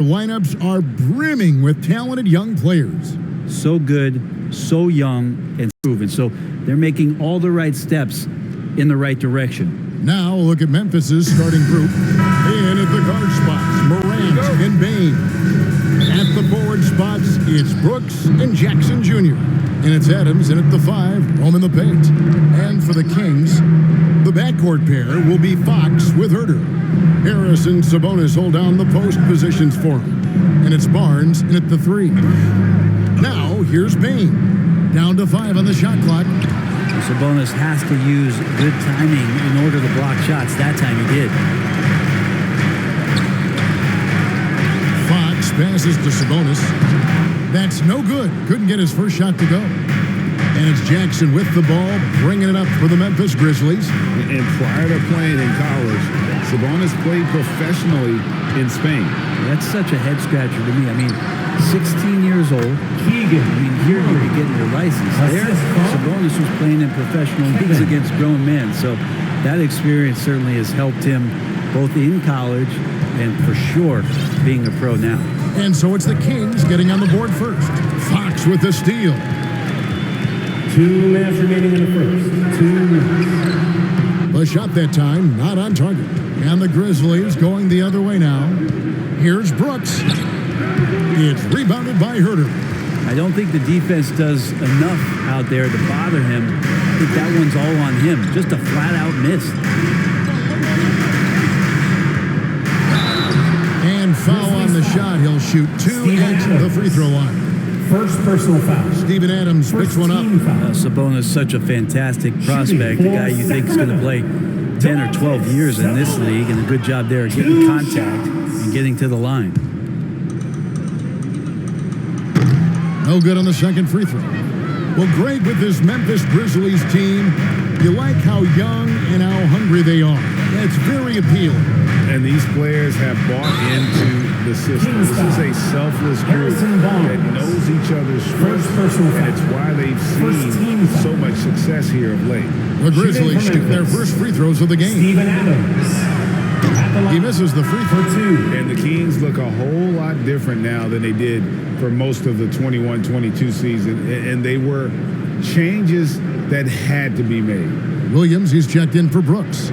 Lineups are brimming with talented young players. So good, so young, and proven. So they're making all the right steps in the right direction. Now look at Memphis's starting group. In at the guard spots, Morant and Bain. At the forward spots, it's Brooks and Jackson Jr. And it's Adams in at the 5, roaming the paint. And for the Kings, the backcourt pair will be Fox with Herter. Harris and Sabonis hold down the post positions for him. And it's Barnes in at the 3. Now, here's Bain. Down to 5 on the shot clock. Sabonis has to use good timing in order to block shots. That time he did. Fox passes to Sabonis. That's no good. Couldn't get his first shot to go. And it's Jackson with the ball, bringing it up for the Memphis Grizzlies. And prior to playing in college, Sabonis played professionally in Spain. That's such a head scratcher to me. I mean, 16 years old. Keegan. I mean, here you're getting your license. There, Sabonis was playing in professional leagues against grown men. So that experience certainly has helped him both in college and for sure being a pro now. And so it's the Kings getting on the board first. Fox with the steal. 2 minutes remaining in the first. 2 minutes. The shot that time, not on target. And the Grizzlies going the other way now. Here's Brooks. It's rebounded by Herter. I don't think the defense does enough out there to bother him. I think that one's all on him. Just a flat-out miss. And foul on the shot. He'll shoot 2 at the free throw line. First personal foul. Steven Adams picks one up. Sabonis, such a fantastic prospect. A guy you think is going to play 10 or 12 years in this league, and a good job there of getting contact and getting to the line. No good on the second free throw. Well, Greg, with this Memphis Grizzlies team, you like how young and how hungry they are. It's very appealing. And these players have bought into the system. This is a selfless group that knows each other's strengths, and it's why they've seen so much success here of late. The Grizzlies shoot their first free throws of the game. Steven Adams. He misses the free throw. 2. And the Kings look a whole lot different now than they did for most of the 21-22 season. And they were changes that had to be made. Williams, he's checked in for Brooks.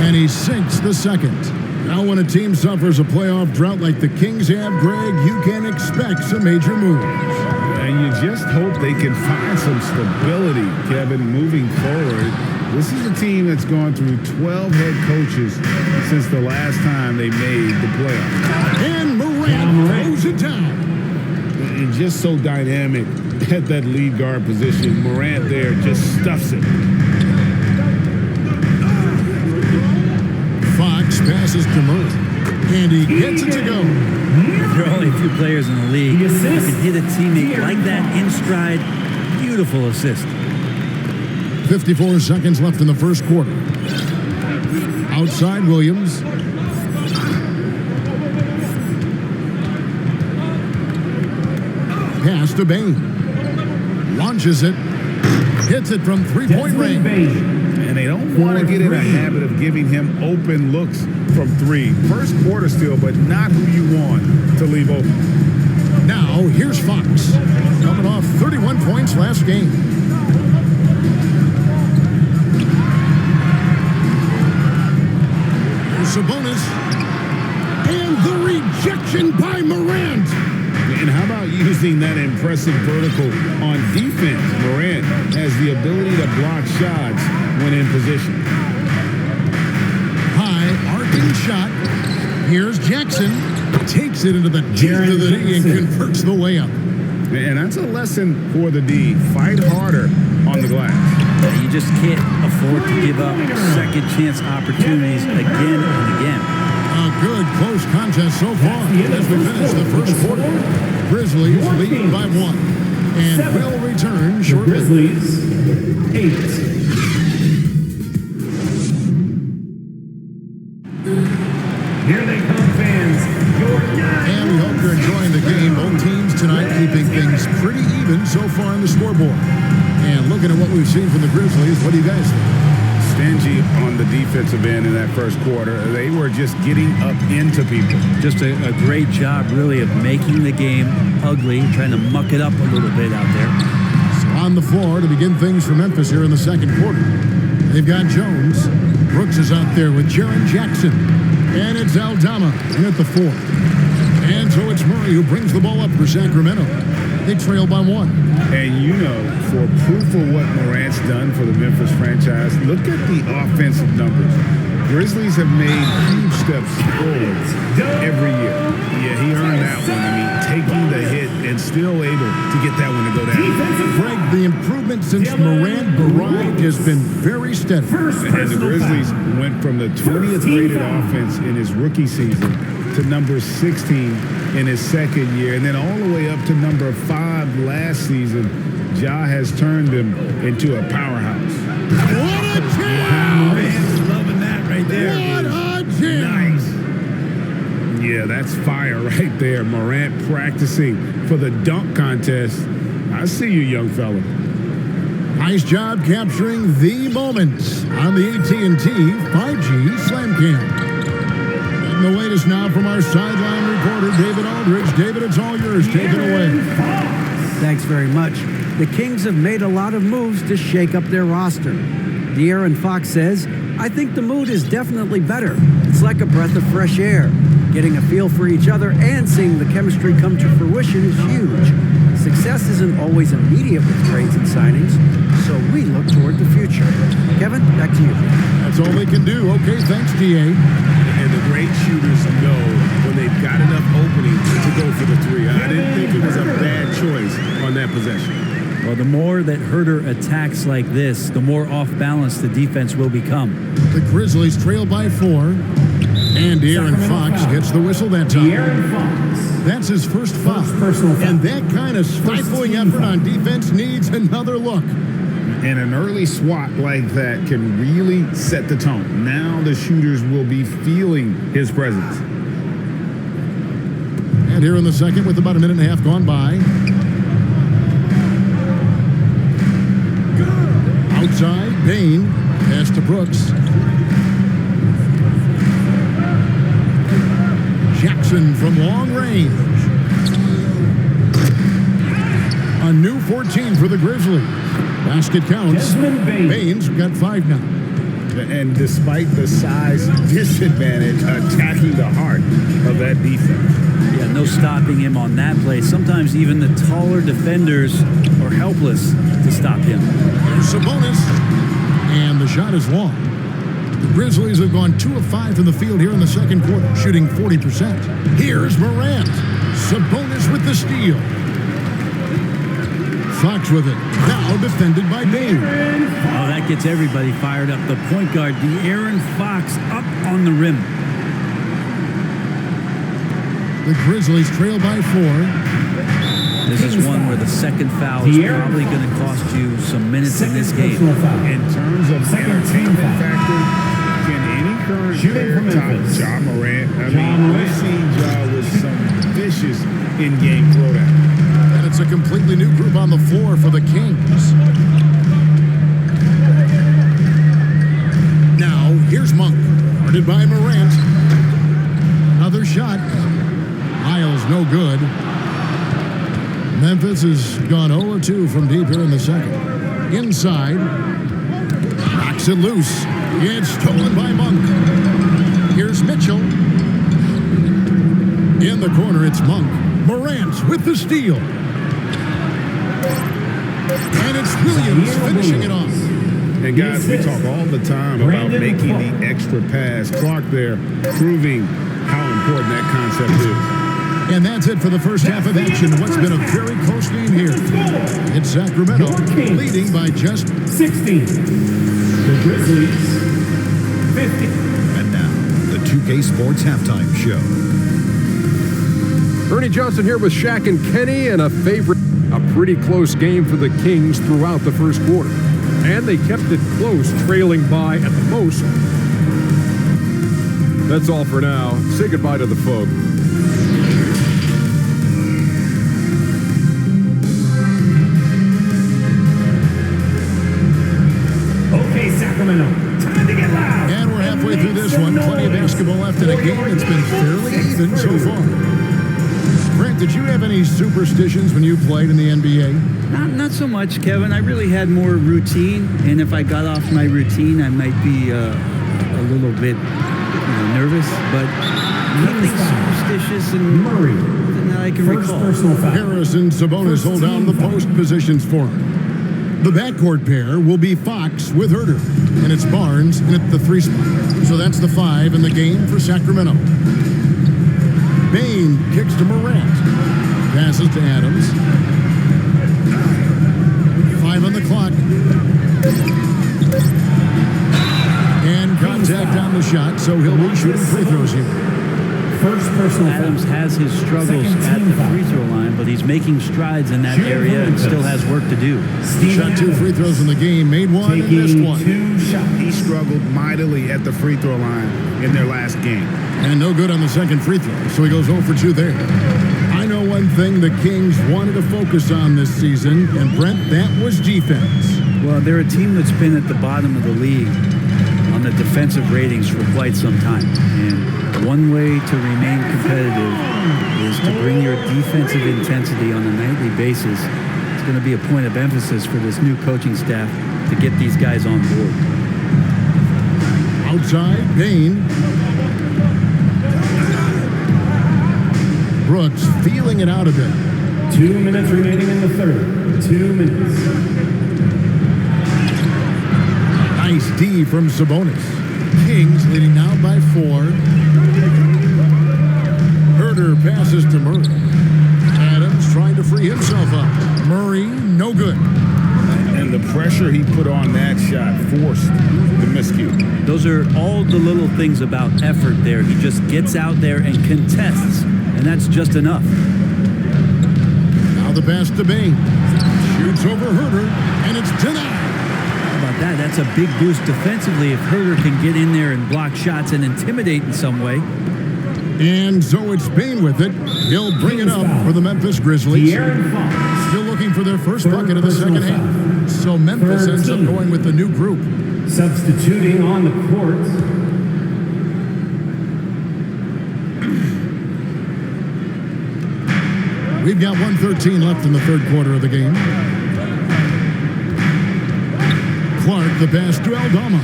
And he sinks the second. Now when a team suffers a playoff drought like the Kings have, Greg, you can expect some major moves. And you just hope they can find some stability, Kevin, moving forward. This is a team that's gone through 12 head coaches since the last time they made the playoffs. And Morant throws it down. And just so dynamic at that lead guard position. Morant there just stuffs it. Fox passes to Murray, and he gets it to go. There are only a few players in the league who can hit a teammate like that in stride. Beautiful assist. 54 seconds left in the first quarter. Outside Williams. Pass to Bain. Launches it. Hits it from three-point range. And they don't want to get in a habit of giving him open looks from 3. First quarter still, but not who you want to leave open. Now, here's Fox. Coming off 31 points last game. Here's Sabonis. And the rejection by Morant. And how about using that impressive vertical on defense? Morant has the ability to block shots when in position. High arcing shot. Here's Jackson. Takes it into the teeth of the D and converts the layup. And that's a lesson for the D. Fight harder on the glass. You just can't afford to give up second chance opportunities again and again. A good close contest so far as we finish the first quarter. Grizzlies lead by 1 and will return shortly. Grizzlies 8. Here they come, fans. And we hope you're enjoying the game. Both teams tonight keeping things pretty even so far on the scoreboard. And looking at what we've seen from the Grizzlies, what do you guys think? stingy on the defensive end in that first quarter. They were just getting up into people. Just a great job, really, of making the game ugly, trying to muck it up a little bit out there. So on the floor to begin things for Memphis here in the second quarter. They've got Jones. Brooks is out there with Jaren Jackson. And it's Aldama in at the 4. And so it's Murray who brings the ball up for Sacramento. They trail by 1. And you know, for proof of what Morant's done for the Memphis franchise, look at the offensive numbers. Grizzlies have made huge steps forward every year. Yeah, he earned that one. I mean, taking the hit and still able to get that one to go down. Greg, the improvement since Morant arrived has been very steady. And the Grizzlies went from the 20th rated offense in his rookie season to number 16 in his second year, and then all the way up to number 5 last season. Ja has turned him into a powerhouse. What a jam! Man, loving that right there. What a jam! Nice. Yeah, that's fire right there. Morant practicing for the dunk contest. I see you, young fella. Nice job capturing the moments on the AT&T 5G Slam Cam. And the latest now from our sideline reporter, David Aldridge. David, it's all yours. Take it away. Thanks very much. The Kings have made a lot of moves to shake up their roster. De'Aaron Fox says, I think the mood is definitely better. It's like a breath of fresh air. Getting a feel for each other and seeing the chemistry come to fruition is huge. Success isn't always immediate with trades and signings, so we look toward the future. Kevin, back to you. That's all they can do. Okay, thanks, DA. And the great shooters know when they've got enough opening to go for the 3. I didn't think it was a bad choice on that possession. Well, the more that Herter attacks like this, the more off balance the defense will become. The Grizzlies trail by 4. And De'Aaron Fox gets the whistle that time. De'Aaron Fox. That's his first foul. personal foul. And that kind of stifling effort on defense needs another look. And an early swat like that can really set the tone. Now the shooters will be feeling his presence. And here in the second with about a minute and a half gone by. Outside, Bain. Pass to Brooks. Jackson from long range. A new 14 for the Grizzlies. Basket counts. Desmond Bane. Bain's got 5 now. And despite the size disadvantage, attacking the heart of that defense. Yeah, no stopping him on that play. Sometimes even the taller defenders are helpless to stop him. There's Sabonis. And the shot is long. The Grizzlies have gone 2 of 5 from the field here in the second quarter, shooting 40%. Here's Morant. Sabonis with the steal. Fox with it. Now defended by Bain. Oh, that gets everybody fired up. The point guard, De'Aaron Fox, up on the rim. The Grizzlies trail by 4. This is one where the second foul is probably going to cost you some minutes in this game. In terms of entertainment factor, can any current player top Ja Morant? I mean, we've seen Ja with some vicious in-game throwdown. And it's a completely new group on the floor for the Kings. Now, here's Monk. Guarded by Morant. Another shot. Miles, no good. Memphis has gone 0-2 from deep here in the second. Inside. Knocks it loose. It's stolen by Monk. Here's Mitchell. In the corner, it's Monk. Morant with the steal. And it's Williams finishing it off. And guys, we talk all the time about making the extra pass. Clark there proving how important that concept is. And that's it for the first half of action. What's been a very close game here. It's Sacramento leading by just 60. The Grizzlies, 50. And now, the 2K Sports Halftime Show. Ernie Johnson here with Shaq and Kenny, and a pretty close game for the Kings throughout the first quarter. And they kept it close, trailing by at the most. That's all for now. Say goodbye to the folk. Okay, Sacramento. plenty of basketball left in a game that's been fairly even so far. Brent, did you have any superstitions when you played in the NBA? Not so much, Kevin. I really had more routine, and if I got off my routine, I might be a little bit nervous, but nothing superstitious and Murray. that I can First recall. personal foul. Harris and Sabonis hold down the post positions for him. The backcourt pair will be Fox with Herter, and it's Barnes in at the 3 spot. So that's the 5 in the game for Sacramento. Bain kicks to Morant. Passes to Adams. 5 on the clock. And contact on the shot, so he'll be shooting free throws here. First personal Adams foul. has his struggles Second at team the foul. free throw line, but he's making strides in that Shooting area and for still Memphis. has work to do. Shot 2 free throws in the game. Made 1 and missed Taking 1. 2 shots. He struggled mightily at the free throw line in their last game. And no good on the second free throw, so he goes 0 for 2 there. I know one thing the Kings wanted to focus on this season, and Brent, that was defense. Well, they're a team that's been at the bottom of the league on the defensive ratings for quite some time. And one way to remain competitive is to bring your defensive intensity on a nightly basis. It's going to be a point of emphasis for this new coaching staff to get these guys on board. Outside, Bain. Brooks feeling it out a bit. 2 minutes remaining in the third. 2 minutes. Nice D from Sabonis. Kings leading now by 4. Herter passes to Murray. Adams trying to free himself up. Murray, no good. And the pressure he put on that shot forced the miscue. Those are all the little things about effort there. He just gets out there and contests, and that's just enough. Now the pass to Bain. Shoots over Herter, and it's denied. How about that? That's a big boost defensively if Herter can get in there and block shots and intimidate in some way. And so it's Bain with it. He'll bring it up for the Memphis Grizzlies. De'Aaron Fox. Still looking for their first Third bucket of the second personal half. So Memphis Third ends up team. going with the new group. Substituting on the court. We've got 1:13 left in the third quarter of the game. Clark, the pass to Aldama.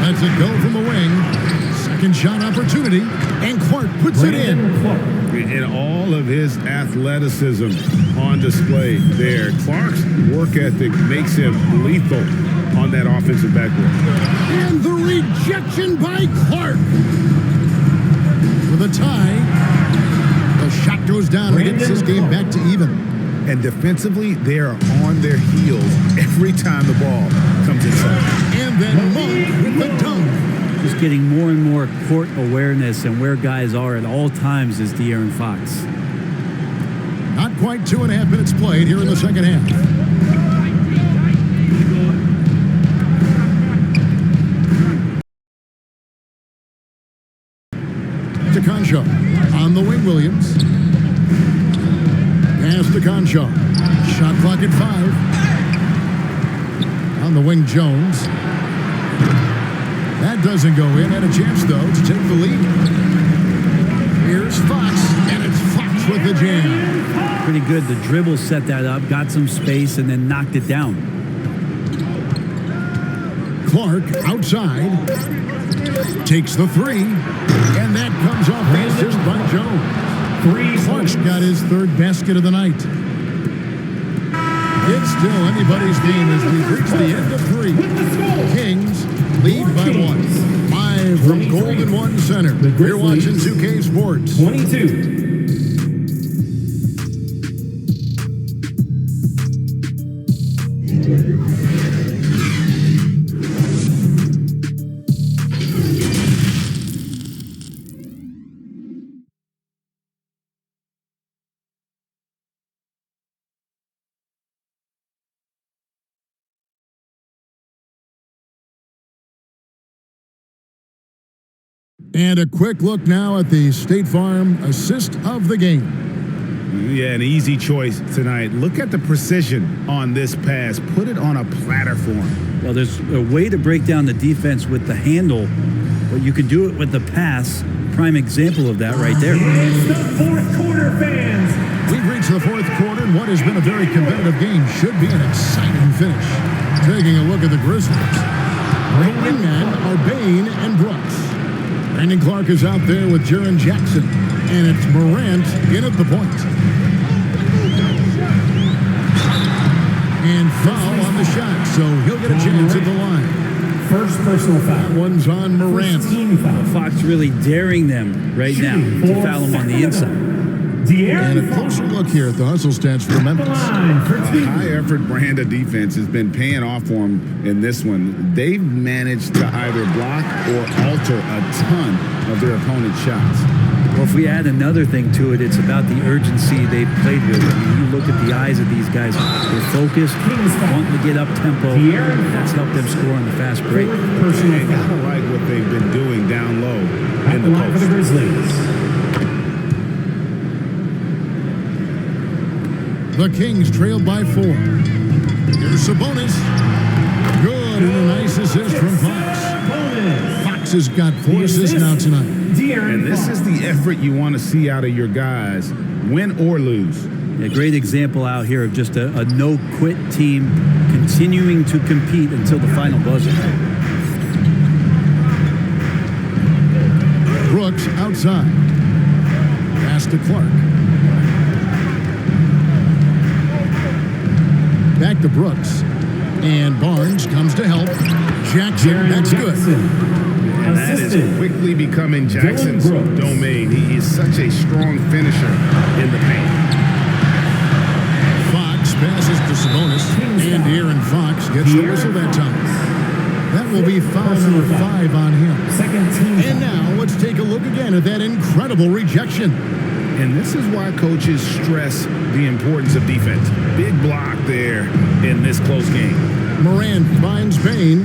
Lets it go from the wing. Second shot opportunity, and Clark puts it in. Brandon Clark. And all of his athleticism on display there. Clark's work ethic makes him lethal on that offensive backboard. And the rejection by Clark. For the tie, the shot goes down and gets this game back to even. And defensively, they are on their heels every time the ball comes inside. And then Monk with the dunk. Just getting more and more court awareness and where guys are at all times is De'Aaron Fox. Not quite 2.5 minutes played here in the second half. To Conshaw. On the wing, Williams. Pass to Conshaw. Shot clock at 5. On the wing, Jones. That doesn't go in. Had a chance, though, to take the lead. Here's Fox, and it's Fox with the jam. Pretty good. The dribble set that up, got some space, and then knocked it down. Clark outside. Takes the 3. And that comes off the assist by Jones. 3 Clark's points. got his third basket of the night. It's still anybody's game as we've reached the end of 3. Kings lead by 1. Live from Golden One Center. You're watching 2K Sports. 22. And a quick look now at the State Farm assist of the game. Yeah, an easy choice tonight. Look at the precision on this pass. Put it on a platter for him. Well, there's a way to break down the defense with the handle, but you can do it with the pass. Prime example of that right there. It's the fourth quarter, fans. We've reached the fourth quarter, and what has been a very competitive game should be an exciting finish. Taking a look at the Grizzlies. The wingmen are Bain and Brooks. Brandon Clark is out there with Jaren Jackson, and it's Morant in at the point. And foul on the shot, so he'll get a chance at the line. First personal foul. That one's on Morant. First team foul. Fox really daring them right now to foul him on the inside. And a closer look here at the hustle stats for Memphis. High-effort brand of defense has been paying off for them in this one. They've managed to either block or alter a ton of their opponent's shots. Well, if we add another thing to it, it's about the urgency they've played with. I mean, you look at the eyes of these guys. They're focused, wanting to get up tempo. That's helped them score on the fast break. They gotta like what they've been doing down low in the line for the post. Grizzlies. The Kings trailed by 4. Here's Sabonis. Good, and a nice assist from Fox. Fox has got 4 assists now tonight. And this is the effort you want to see out of your guys, win or lose. A great example out here of just a no-quit team continuing to compete until the final buzzer. Brooks outside. Pass to Clark. Back to Brooks. And Barnes comes to help. Jackson, that's good. And that is quickly becoming Jackson's domain. He is such a strong finisher in the paint. Fox passes to Sabonis. And Aaron Fox gets the whistle that time. That will be foul number 5 on him. And now let's take a look again at that incredible rejection. And this is why coaches stress the importance of defense. Big block there in this close game. Morant finds Bain.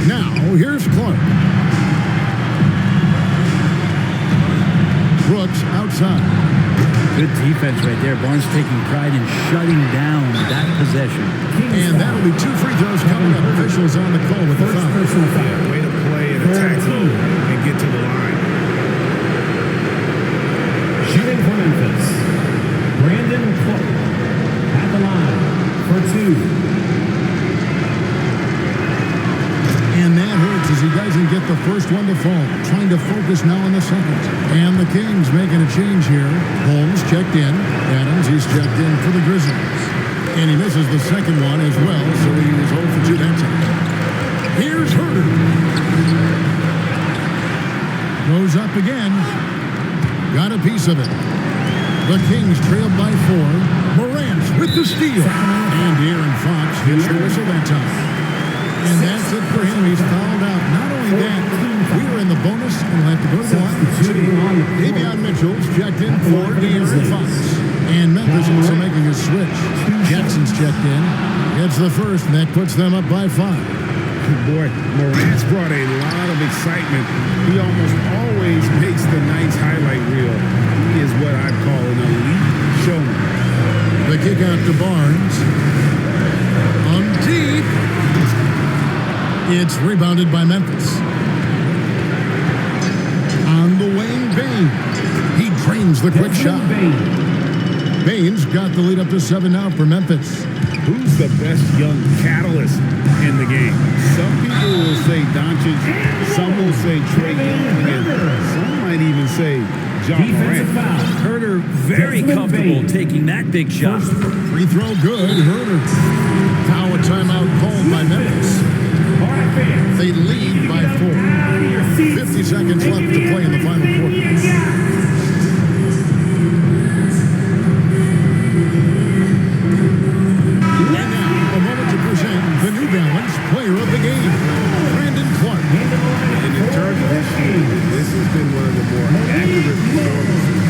Now, here's Clark. Brooks outside. Good defense right there. Barnes taking pride in shutting down that possession. And that'll be 2 free throws coming up. Officials on the call with the foul. Way to play and attack low and get to the line. Shooting for Memphis, Brandon Clark at the line for 2. And that hurts as he doesn't get the first one to fall. Trying to focus now on the second. And the Kings making a change here. Holmes checked in. Adams, he's checked in for the Grizzlies. And he misses the second one as well, so he was 0 for 2 that time. Here's Herter. Goes up again. Got a piece of it. The Kings trailed by 4. Morant with the steal. And Aaron Fox hits the whistle that time. And that's it for him. He's fouled out. Not only that, we were in the bonus and we'll have to go to the line. Davion Mitchell's checked in for Aaron Fox. And Memphis also making a switch. Jackson's checked in. Gets the first, and that puts them up by 5. Boy, Morant's brought a lot of excitement. He almost always makes the night's highlight reel. He is what I'd call an elite showman. The kick out to Barnes. On deep. It's rebounded by Memphis. On the wing, Bain. He drains the quick shot. Bain's got the lead up to 7 now for Memphis. Who's the best young catalyst in the game? Some people will say Doncic, some will say Trae Young, and some might even say John Morant. Herter very comfortable taking that big shot. Free throw good. Herter. Now a timeout called by Memphis. They lead by 4. 50 seconds left to play in the final quarter. The New Balance Player of the Game, Brandon Clark. And in terms of his shooting, this has been one of the more accurate performances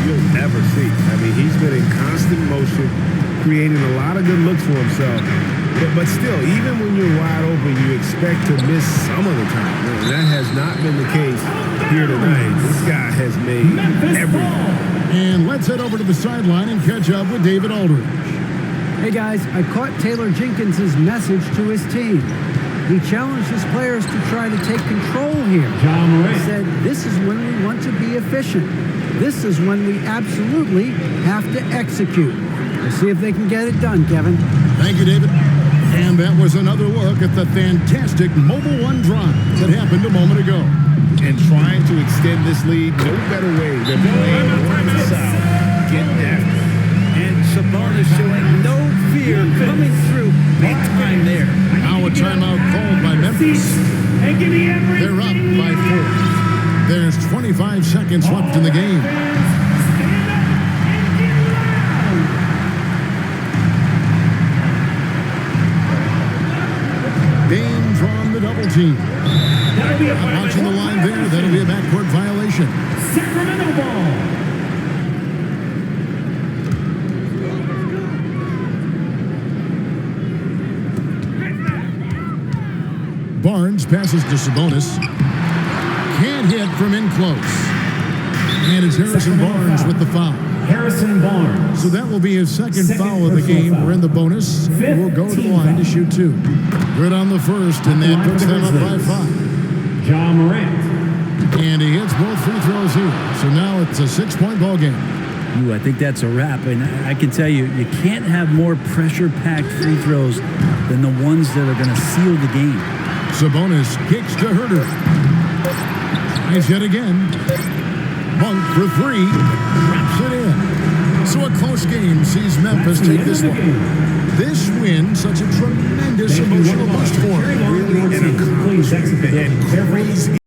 you'll ever see. I mean, he's been in constant motion, creating a lot of of good looks for himself. But still, even when you're wide open, you expect to miss some of the time. That has not been the case here tonight. This guy has made everything. And let's head over to the sideline and catch up with David Aldridge. Hey guys, I caught Taylor Jenkins' message to his team. He challenged his players to try to take control here. He said, this is when we want to be efficient. This is when we absolutely have to execute. We'll see if they can get it done, Kevin. Thank you, David. And that was another look at the fantastic Mobile One drive that happened a moment ago. And trying to extend this lead, no better way than playing north and south. Getting after it. And Sabonis showing no fear coming through big time there. Now a timeout called by Memphis. They're up by 4. There's 25 seconds left in the game. Dame drawn the double team. Watching the line there, that'll be a backcourt violation. Sacramento ball. Barnes passes to Sabonis. Can't hit from in close. And it's Harrison Barnes with the foul. Harrison Barnes. So that will be his second foul of the game. We're in the bonus. We'll go to the line to shoot 2. Good on the first, and that puts them up by 5. Ja Morant. And he hits both free throws here. So now it's a 6-point ball game. Ooh, I think that's a wrap. And I can tell you, you can't have more pressure-packed free throws than the ones that are going to seal the game. Sabonis kicks to Herter. Tries yet again. Monk for 3. Wraps it in. So a close game sees Memphis take this one. This win, such a tremendous emotional boost for him. Really, and a crazy